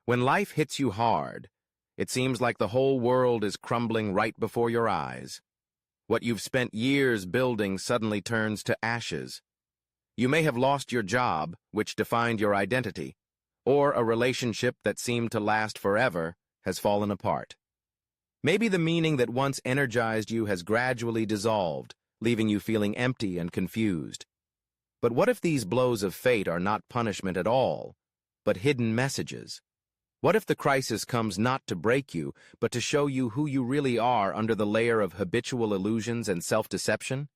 When life hits you hard, it seems like the whole world is crumbling right before your eyes. What you've spent years building suddenly turns to ashes. You may have lost your job, which defined your identity, or a relationship that seemed to last forever has fallen apart. Maybe the meaning that once energized you has gradually dissolved, leaving you feeling empty and confused. But what if these blows of fate are not punishment at all, but hidden messages? What if the crisis comes not to break you, but to show you who you really are under the layer of habitual illusions and self-deception?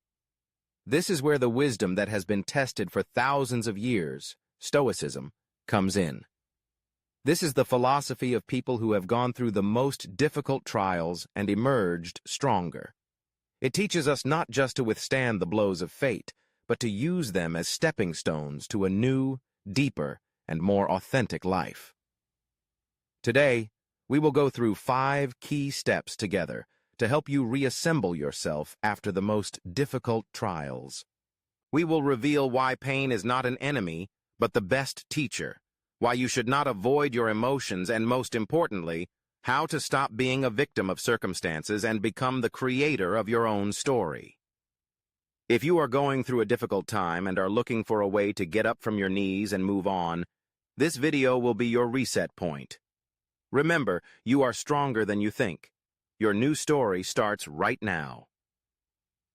This is where the wisdom that has been tested for thousands of years, Stoicism, comes in. This is the philosophy of people who have gone through the most difficult trials and emerged stronger. It teaches us not just to withstand the blows of fate, but to use them as stepping stones to a new, deeper, and more authentic life. Today, we will go through 5 key steps together to help you reassemble yourself after the most difficult trials. We will reveal why pain is not an enemy, but the best teacher, why you should not avoid your emotions, and most importantly, how to stop being a victim of circumstances and become the creator of your own story. If you are going through a difficult time and are looking for a way to get up from your knees and move on, this video will be your reset point. Remember, you are stronger than you think. Your new story starts right now.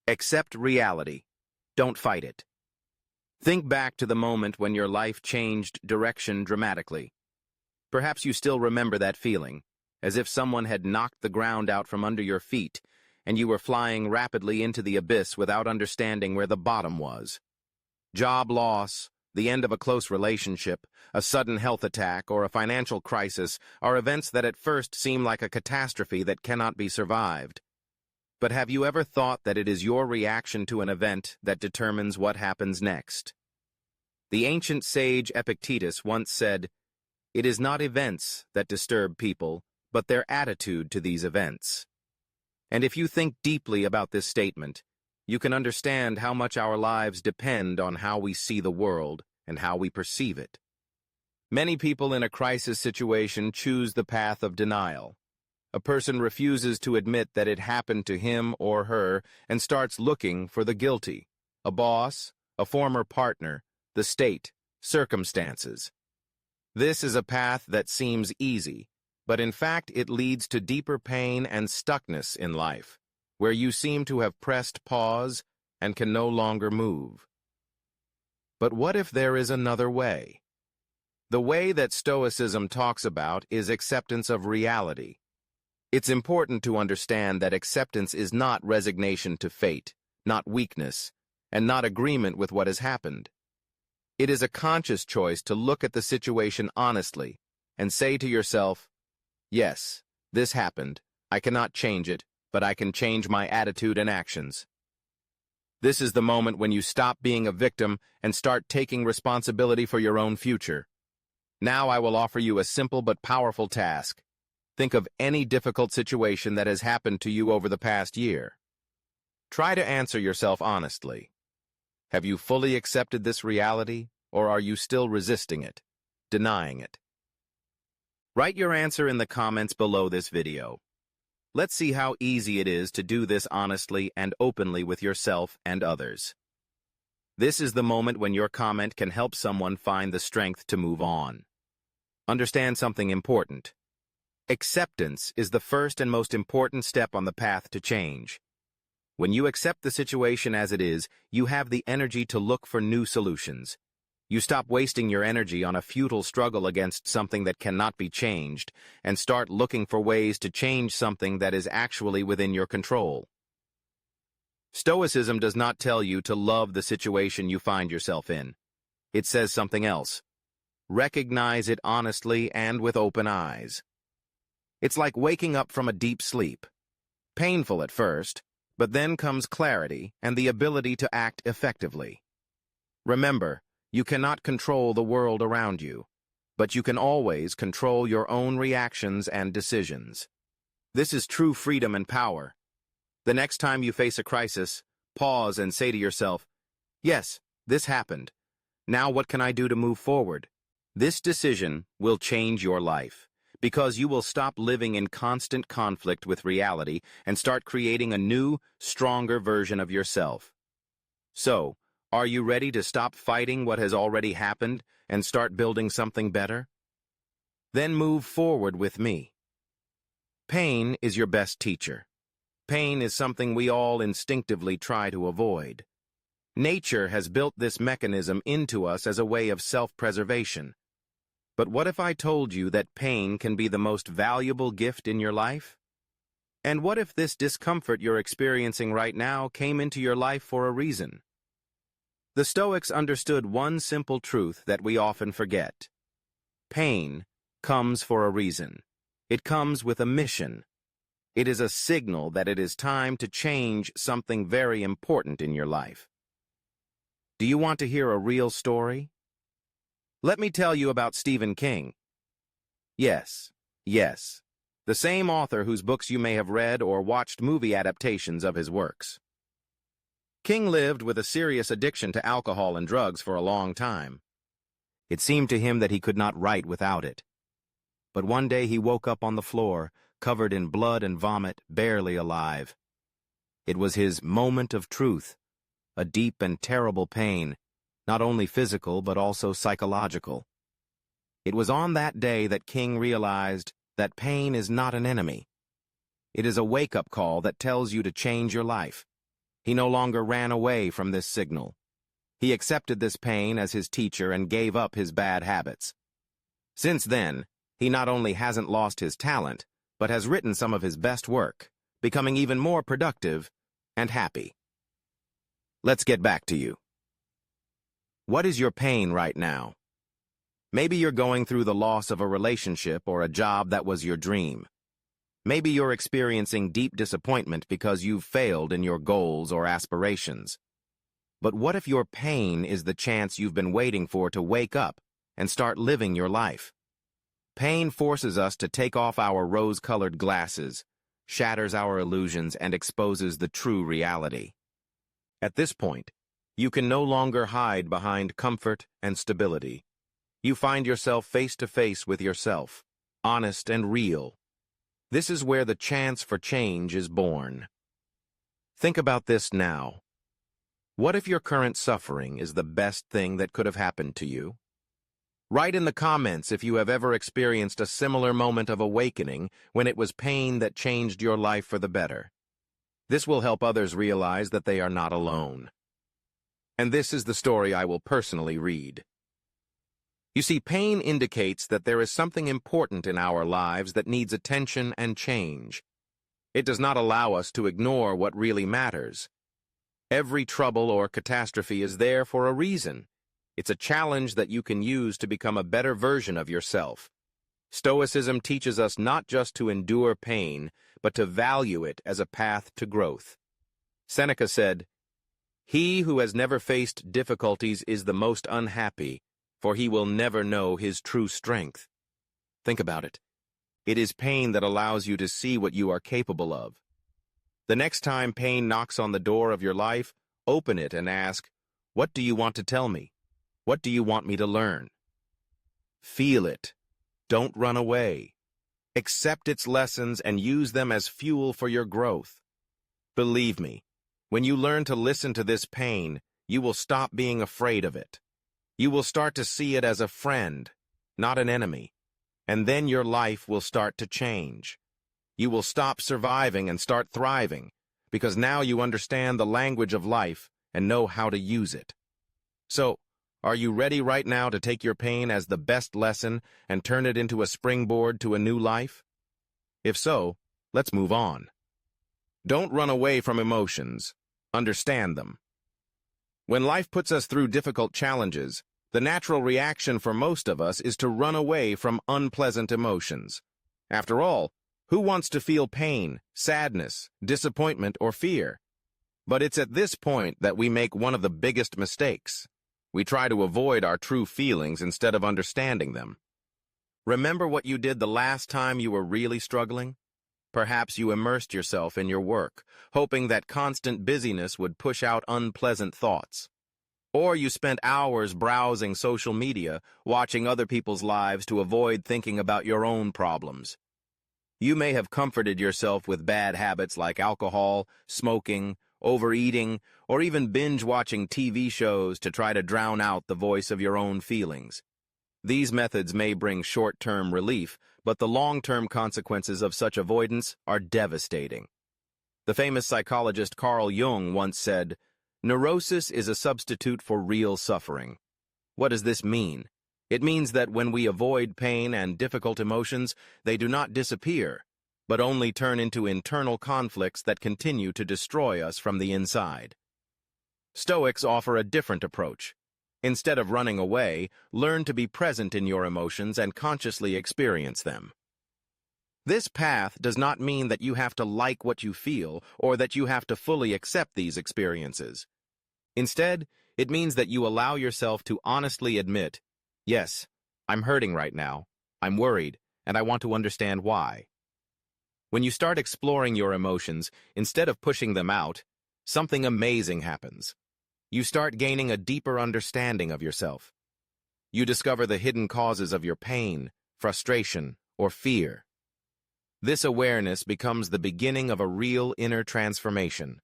Accept reality. Don't fight it. Think back to the moment when your life changed direction dramatically. Perhaps you still remember that feeling, as if someone had knocked the ground out from under your feet, and you were flying rapidly into the abyss without understanding where the bottom was. Job loss, the end of a close relationship, a sudden health attack, or a financial crisis are events that at first seem like a catastrophe that cannot be survived. But have you ever thought that it is your reaction to an event that determines what happens next? The ancient sage Epictetus once said, "It is not events that disturb people, but their attitude to these events." And if you think deeply about this statement, you can understand how much our lives depend on how we see the world and how we perceive it. Many people in a crisis situation choose the path of denial. A person refuses to admit that it happened to him or her and starts looking for the guilty: a boss, a former partner, the state, circumstances. This is a path that seems easy, but in fact it leads to deeper pain and stuckness in life, where you seem to have pressed pause and can no longer move. But what if there is another way? The way that Stoicism talks about is acceptance of reality. It's important to understand that acceptance is not resignation to fate, not weakness, and not agreement with what has happened. It is a conscious choice to look at the situation honestly and say to yourself, "Yes, this happened. I cannot change it, but I can change my attitude and actions." This is the moment when you stop being a victim and start taking responsibility for your own future. Now I will offer you a simple but powerful task. Think of any difficult situation that has happened to you over the past year. Try to answer yourself honestly. Have you fully accepted this reality, or are you still resisting it, denying it? Write your answer in the comments below this video. Let's see how easy it is to do this honestly and openly with yourself and others. This is the moment when your comment can help someone find the strength to move on. Understand something important. Acceptance is the first and most important step on the path to change. When you accept the situation as it is, you have the energy to look for new solutions. You stop wasting your energy on a futile struggle against something that cannot be changed, and start looking for ways to change something that is actually within your control. Stoicism does not tell you to love the situation you find yourself in. It says something else. Recognize it honestly and with open eyes. It's like waking up from a deep sleep. Painful at first, but then comes clarity and the ability to act effectively. Remember, you cannot control the world around you, but you can always control your own reactions and decisions. This is true freedom and power. The next time you face a crisis, pause and say to yourself, "Yes, this happened. Now what can I do to move forward?" This decision will change your life because you will stop living in constant conflict with reality and start creating a new, stronger version of yourself. So, are you ready to stop fighting what has already happened and start building something better? Then move forward with me. Pain is your best teacher. Pain is something we all instinctively try to avoid. Nature has built this mechanism into us as a way of self-preservation. But what if I told you that pain can be the most valuable gift in your life? And what if this discomfort you're experiencing right now came into your life for a reason? The Stoics understood one simple truth that we often forget. Pain comes for a reason. It comes with a mission. It is a signal that it is time to change something very important in your life. Do you want to hear a real story? Let me tell you about Stephen King. Yes, the same author whose books you may have read or watched movie adaptations of his works. King lived with a serious addiction to alcohol and drugs for a long time. It seemed to him that he could not write without it. But one day he woke up on the floor, covered in blood and vomit, barely alive. It was his moment of truth, a deep and terrible pain, not only physical but also psychological. It was on that day that King realized that pain is not an enemy. It is a wake-up call that tells you to change your life. He no longer ran away from this signal. He accepted this pain as his teacher and gave up his bad habits. Since then, he not only hasn't lost his talent, but has written some of his best work, becoming even more productive and happy. Let's get back to you. What is your pain right now? Maybe you're going through the loss of a relationship or a job that was your dream. Maybe you're experiencing deep disappointment because you've failed in your goals or aspirations. But what if your pain is the chance you've been waiting for to wake up and start living your life? Pain forces us to take off our rose-colored glasses, shatters our illusions, and exposes the true reality. At this point, you can no longer hide behind comfort and stability. You find yourself face to face with yourself, honest and real. This is where the chance for change is born. Think about this now. What if your current suffering is the best thing that could have happened to you? Write in the comments if you have ever experienced a similar moment of awakening when it was pain that changed your life for the better. This will help others realize that they are not alone. And this is the story I will personally read. You see, pain indicates that there is something important in our lives that needs attention and change. It does not allow us to ignore what really matters. Every trouble or catastrophe is there for a reason. It's a challenge that you can use to become a better version of yourself. Stoicism teaches us not just to endure pain, but to value it as a path to growth. Seneca said, "He who has never faced difficulties is the most unhappy, for he will never know his true strength." Think about it. It is pain that allows you to see what you are capable of. The next time pain knocks on the door of your life, open it and ask, "What do you want to tell me? What do you want me to learn?" Feel it. Don't run away. Accept its lessons and use them as fuel for your growth. Believe me, when you learn to listen to this pain, you will stop being afraid of it. You will start to see it as a friend, not an enemy. And then your life will start to change. You will stop surviving and start thriving, because now you understand the language of life and know how to use it. So, are you ready right now to take your pain as the best lesson and turn it into a springboard to a new life? If so, let's move on. Don't run away from emotions. Understand them. When life puts us through difficult challenges, the natural reaction for most of us is to run away from unpleasant emotions. After all, who wants to feel pain, sadness, disappointment, or fear? But it's at this point that we make one of the biggest mistakes. We try to avoid our true feelings instead of understanding them. Remember what you did the last time you were really struggling? Perhaps you immersed yourself in your work, hoping that constant busyness would push out unpleasant thoughts. Or you spent hours browsing social media, watching other people's lives to avoid thinking about your own problems. You may have comforted yourself with bad habits like alcohol, smoking, overeating, or even binge-watching TV shows to try to drown out the voice of your own feelings. These methods may bring short-term relief, but the long-term consequences of such avoidance are devastating. The famous psychologist Carl Jung once said, "Neurosis is a substitute for real suffering." What does this mean? It means that when we avoid pain and difficult emotions, they do not disappear, but only turn into internal conflicts that continue to destroy us from the inside. Stoics offer a different approach. Instead of running away, learn to be present in your emotions and consciously experience them. This path does not mean that you have to like what you feel or that you have to fully accept these experiences. Instead, it means that you allow yourself to honestly admit, "Yes, I'm hurting right now, I'm worried, and I want to understand why." When you start exploring your emotions, instead of pushing them out, something amazing happens. You start gaining a deeper understanding of yourself. You discover the hidden causes of your pain, frustration, or fear. This awareness becomes the beginning of a real inner transformation.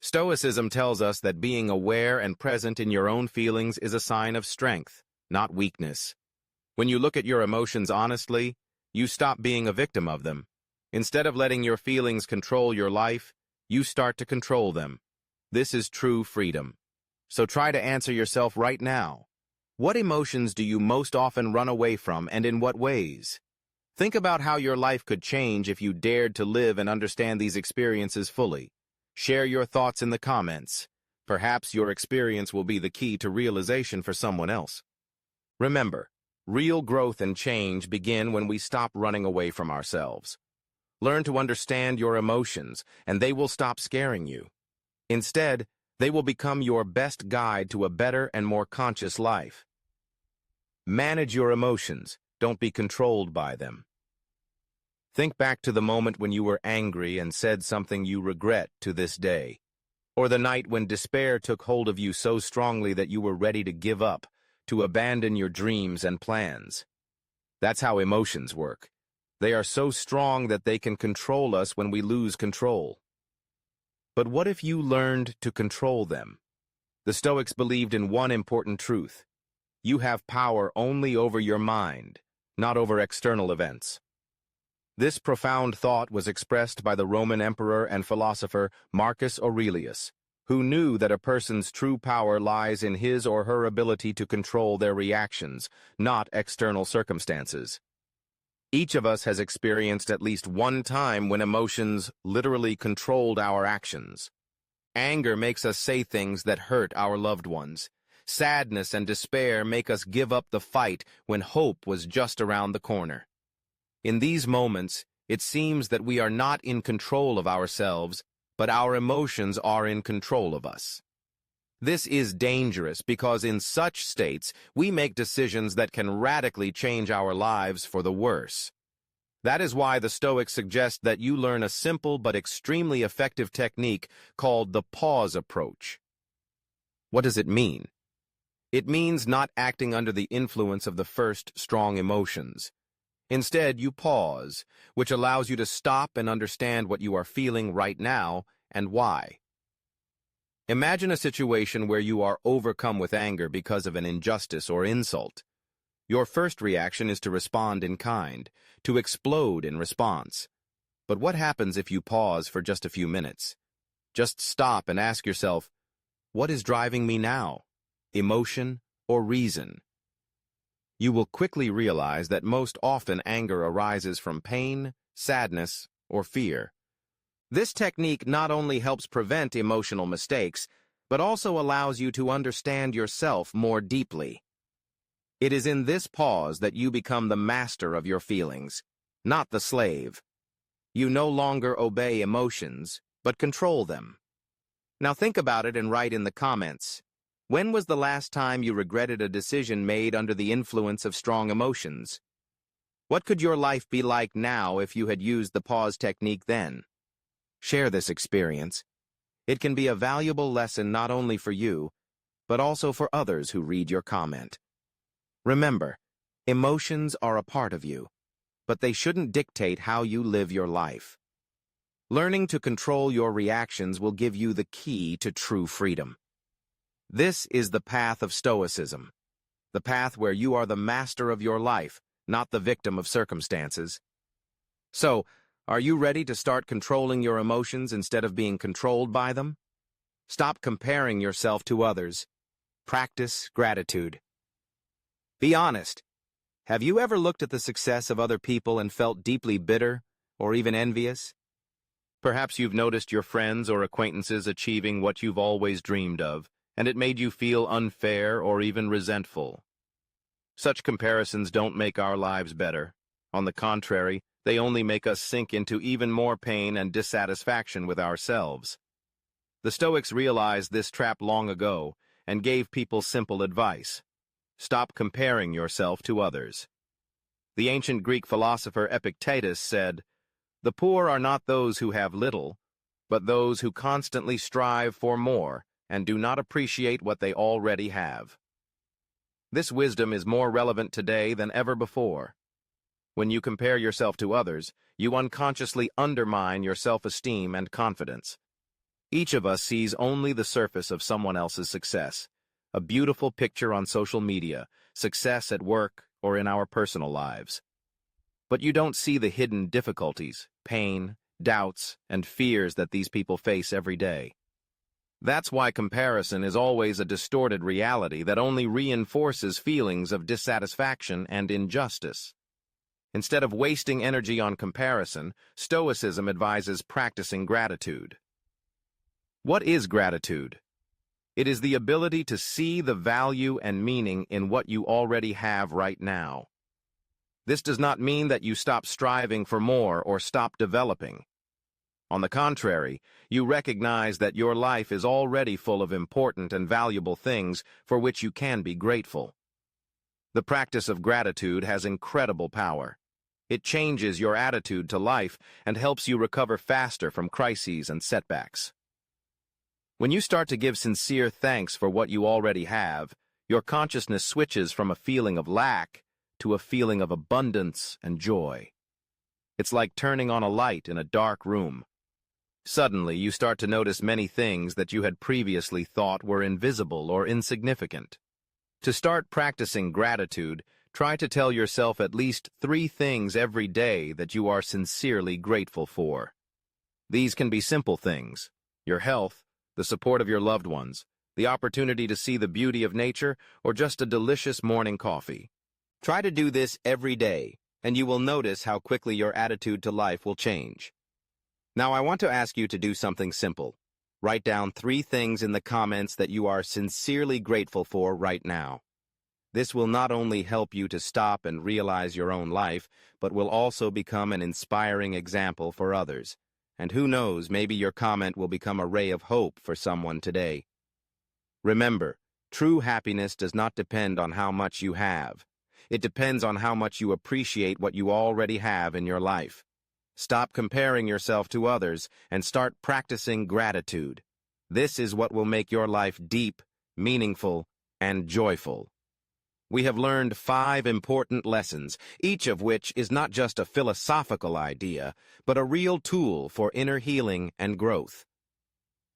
Stoicism tells us that being aware and present in your own feelings is a sign of strength, not weakness. When you look at your emotions honestly, you stop being a victim of them. Instead of letting your feelings control your life, you start to control them. This is true freedom. So try to answer yourself right now. What emotions do you most often run away from, and in what ways? Think about how your life could change if you dared to live and understand these experiences fully. Share your thoughts in the comments. Perhaps your experience will be the key to realization for someone else. Remember, real growth and change begin when we stop running away from ourselves. Learn to understand your emotions, and they will stop scaring you. Instead, they will become your best guide to a better and more conscious life. Manage your emotions. Don't be controlled by them. Think back to the moment when you were angry and said something you regret to this day, or the night when despair took hold of you so strongly that you were ready to give up, to abandon your dreams and plans. That's how emotions work. They are so strong that they can control us when we lose control. But what if you learned to control them? The Stoics believed in one important truth. You have power only over your mind, not over external events. This profound thought was expressed by the Roman emperor and philosopher Marcus Aurelius, who knew that a person's true power lies in his or her ability to control their reactions, not external circumstances. Each of us has experienced at least one time when emotions literally controlled our actions. Anger makes us say things that hurt our loved ones. Sadness and despair make us give up the fight when hope was just around the corner. In these moments, it seems that we are not in control of ourselves, but our emotions are in control of us. This is dangerous because in such states, we make decisions that can radically change our lives for the worse. That is why the Stoics suggest that you learn a simple but extremely effective technique called the pause approach. What does it mean? It means not acting under the influence of the first strong emotions. Instead, you pause, which allows you to stop and understand what you are feeling right now and why. Imagine a situation where you are overcome with anger because of an injustice or insult. Your first reaction is to respond in kind, to explode in response. But what happens if you pause for just a few minutes? Just stop and ask yourself, what is driving me now? Emotion or reason? You will quickly realize that most often anger arises from pain, sadness, or fear. This technique not only helps prevent emotional mistakes, but also allows you to understand yourself more deeply. It is in this pause that you become the master of your feelings, not the slave. You no longer obey emotions, but control them. Now think about it and write in the comments. When was the last time you regretted a decision made under the influence of strong emotions? What could your life be like now if you had used the pause technique then? Share this experience. It can be a valuable lesson not only for you, but also for others who read your comment. Remember, emotions are a part of you, but they shouldn't dictate how you live your life. Learning to control your reactions will give you the key to true freedom. This is the path of Stoicism, the path where you are the master of your life, not the victim of circumstances. So, are you ready to start controlling your emotions instead of being controlled by them? Stop comparing yourself to others. Practice gratitude. Be honest. Have you ever looked at the success of other people and felt deeply bitter or even envious? Perhaps you've noticed your friends or acquaintances achieving what you've always dreamed of, and it made you feel unfair or even resentful. Such comparisons don't make our lives better. On the contrary, they only make us sink into even more pain and dissatisfaction with ourselves. The Stoics realized this trap long ago and gave people simple advice. Stop comparing yourself to others. The ancient Greek philosopher Epictetus said, "The poor are not those who have little, but those who constantly strive for more and do not appreciate what they already have." This wisdom is more relevant today than ever before. When you compare yourself to others, you unconsciously undermine your self-esteem and confidence. Each of us sees only the surface of someone else's success, a beautiful picture on social media, success at work, or in our personal lives. But you don't see the hidden difficulties, pain, doubts, and fears that these people face every day. That's why comparison is always a distorted reality that only reinforces feelings of dissatisfaction and injustice. Instead of wasting energy on comparison, Stoicism advises practicing gratitude. What is gratitude? It is the ability to see the value and meaning in what you already have right now. This does not mean that you stop striving for more or stop developing. On the contrary, you recognize that your life is already full of important and valuable things for which you can be grateful. The practice of gratitude has incredible power. It changes your attitude to life and helps you recover faster from crises and setbacks. When you start to give sincere thanks for what you already have, your consciousness switches from a feeling of lack to a feeling of abundance and joy. It's like turning on a light in a dark room. Suddenly, you start to notice many things that you had previously thought were invisible or insignificant. To start practicing gratitude, try to tell yourself at least 3 things every day that you are sincerely grateful for. These can be simple things: your health, the support of your loved ones, the opportunity to see the beauty of nature, or just a delicious morning coffee. Try to do this every day, and you will notice how quickly your attitude to life will change. Now, I want to ask you to do something simple. Write down 3 things in the comments that you are sincerely grateful for right now. This will not only help you to stop and realize your own life, but will also become an inspiring example for others. And who knows, maybe your comment will become a ray of hope for someone today. Remember, true happiness does not depend on how much you have. It depends on how much you appreciate what you already have in your life. Stop comparing yourself to others and start practicing gratitude. This is what will make your life deep, meaningful, and joyful. We have learned 5 important lessons, each of which is not just a philosophical idea, but a real tool for inner healing and growth.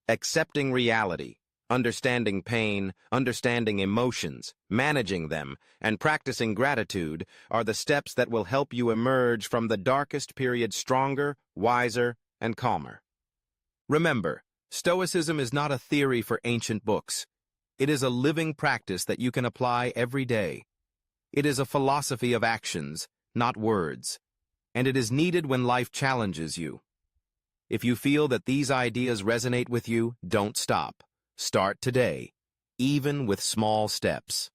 Accepting reality, understanding pain, understanding emotions, managing them, and practicing gratitude are the steps that will help you emerge from the darkest period stronger, wiser, and calmer. Remember, Stoicism is not a theory for ancient books. It is a living practice that you can apply every day. It is a philosophy of actions, not words, and it is needed when life challenges you. If you feel that these ideas resonate with you, don't stop. Start today, even with small steps.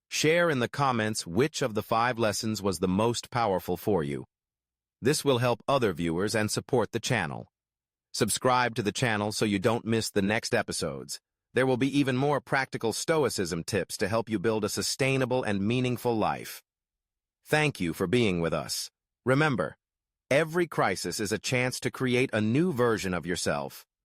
Share in the comments which of the 5 lessons was the most powerful for you. This will help other viewers and support the channel. Subscribe to the channel so you don't miss the next episodes. There will be even more practical Stoicism tips to help you build a sustainable and meaningful life. Thank you for being with us. Remember, every crisis is a chance to create a new version of yourself.